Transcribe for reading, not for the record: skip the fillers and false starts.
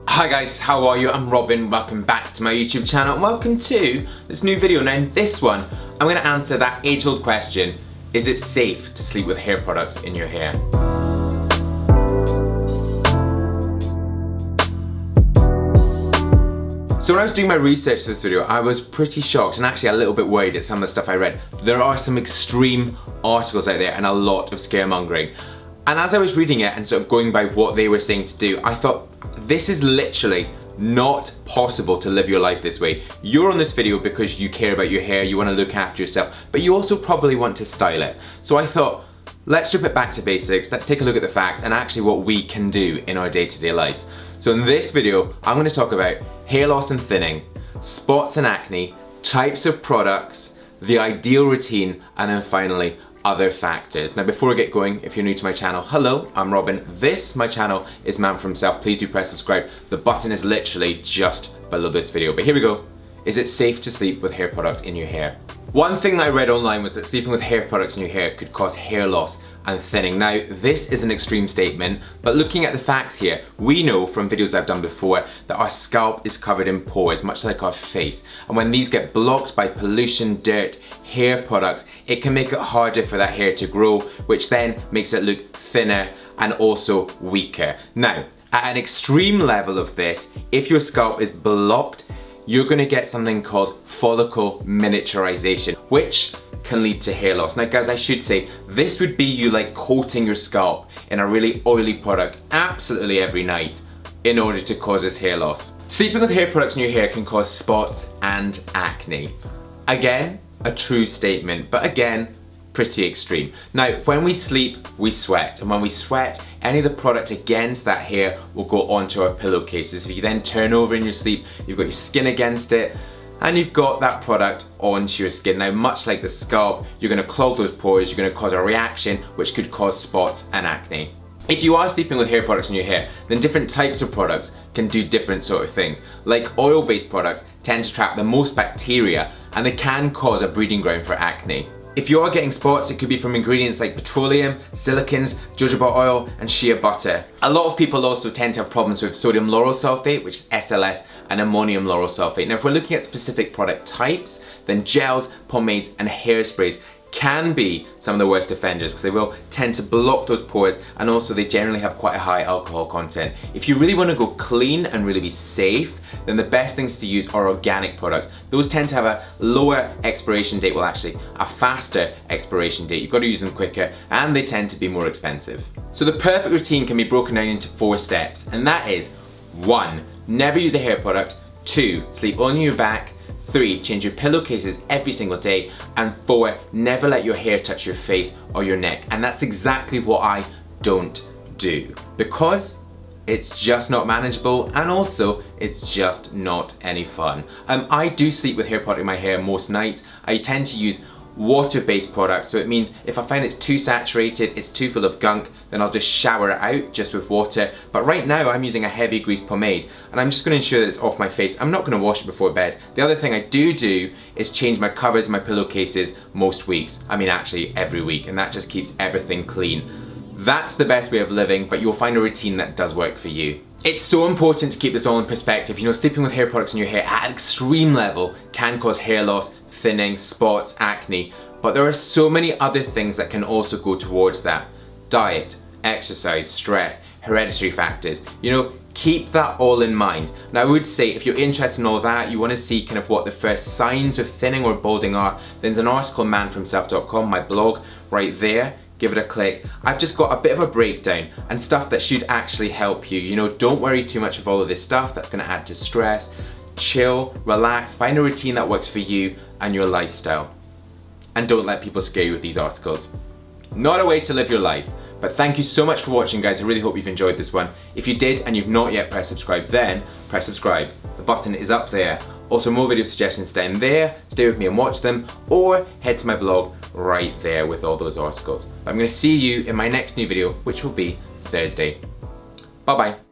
Hi guys, how are you? I'm Robin, welcome back to my YouTube channel and welcome to this new video. Now in this one, I'm going to answer that age-old question, is it safe to sleep with hair products in your hair? So when I was doing my research for this video, I was pretty shocked and actually a little bit worried at some of the stuff I read. There are some extreme articles out there and a lot of scaremongering. And as I was reading it and sort of going by what they were saying to do, I thought, this is literally not possible to live your life this way. You're on this video because you care about your hair, you want to look after yourself, but you also probably want to style it. So I thought, let's strip it back to basics, let's take a look at the facts and actually what we can do in our day-to-day lives. So in this video, I'm going to talk about hair loss and thinning, spots and acne, types of products, the ideal routine, and then finally, other factors. Now before I get going, if you're new to my channel, hello, I'm Robin. This, my channel, is Man for Himself. Please do press subscribe. The button is literally just below this video. But here we go. Is it safe to sleep with hair product in your hair? One thing that I read online was that sleeping with hair products in your hair could cause hair loss and thinning. Now, this is an extreme statement, but looking at the facts here, we know from videos I've done before that our scalp is covered in pores, much like our face. And when these get blocked by pollution, dirt, hair products, it can make it harder for that hair to grow, which then makes it look thinner and also weaker. Now, at an extreme level of this, if your scalp is blocked, you're gonna get something called follicle miniaturization, which can lead to hair loss. Now guys, I should say, this would be you like coating your scalp in a really oily product absolutely every night in order to cause this hair loss. Sleeping with hair products in your hair can cause spots and acne. Again, a true statement, but again, pretty extreme. Now, when we sleep, we sweat, and when we sweat, any of the product against that hair will go onto our pillowcases. If you then turn over in your sleep, you've got your skin against it, and you've got that product onto your skin. Now, much like the scalp, you're gonna clog those pores, you're gonna cause a reaction which could cause spots and acne. If you are sleeping with hair products in your hair, then different types of products can do different sort of things. Like oil-based products tend to trap the most bacteria, and they can cause a breeding ground for acne. If you are getting spots, it could be from ingredients like petroleum, silicons, jojoba oil, and shea butter. A lot of people also tend to have problems with sodium lauryl sulfate, which is SLS, and ammonium lauryl sulfate. Now, if we're looking at specific product types, then gels, pomades, and hairsprays can be some of the worst offenders because they will tend to block those pores, and also they generally have quite a high alcohol content. If you really want to go clean and really be safe, then the best things to use are organic products. Those tend to have a lower expiration date, well actually a faster expiration date. You've got to use them quicker, and they tend to be more expensive. So the perfect routine can be broken down into 4 steps, and that is 1. Never use a hair product. 2. Sleep on your back. 3. Change your pillowcases every single day. And 4. Never let your hair touch your face or your neck. And that's exactly what I don't do, because it's just not manageable, and also it's just not any fun. I do sleep with hair product in my hair most nights. I tend to use water-based products, so it means if I find it's too saturated, it's too full of gunk, then I'll just shower it out just with water. But right now I'm using a heavy grease pomade, and I'm just going to ensure that it's off my face. I'm not going to wash it before bed. The other thing I do is change my covers and my pillowcases most weeks. I mean actually every week, and that just keeps everything clean. That's the best way of living, but you'll find a routine that does work for you. It's so important to keep this all in perspective. You know, sleeping with hair products in your hair at an extreme level can cause hair loss, thinning, spots, acne, but there are so many other things that can also go towards that. Diet, exercise, stress, hereditary factors. You know, keep that all in mind. And I would say if you're interested in all that, you want to see kind of what the first signs of thinning or balding are, then there's an article on manforhimself.com, my blog, right there. Give it a click. I've just got a bit of a breakdown and stuff that should actually help you. You know, don't worry too much of all of this stuff that's going to add to stress. Chill, relax, find a routine that works for you and your lifestyle. And don't let people scare you with these articles. Not a way to live your life. But thank you so much for watching, guys. I really hope you've enjoyed this one. If you did and you've not yet pressed subscribe, then press subscribe. The button is up there. Also, more video suggestions down there. Stay with me and watch them, or head to my blog right there with all those articles. I'm going to see you in my next new video, which will be Thursday. Bye bye.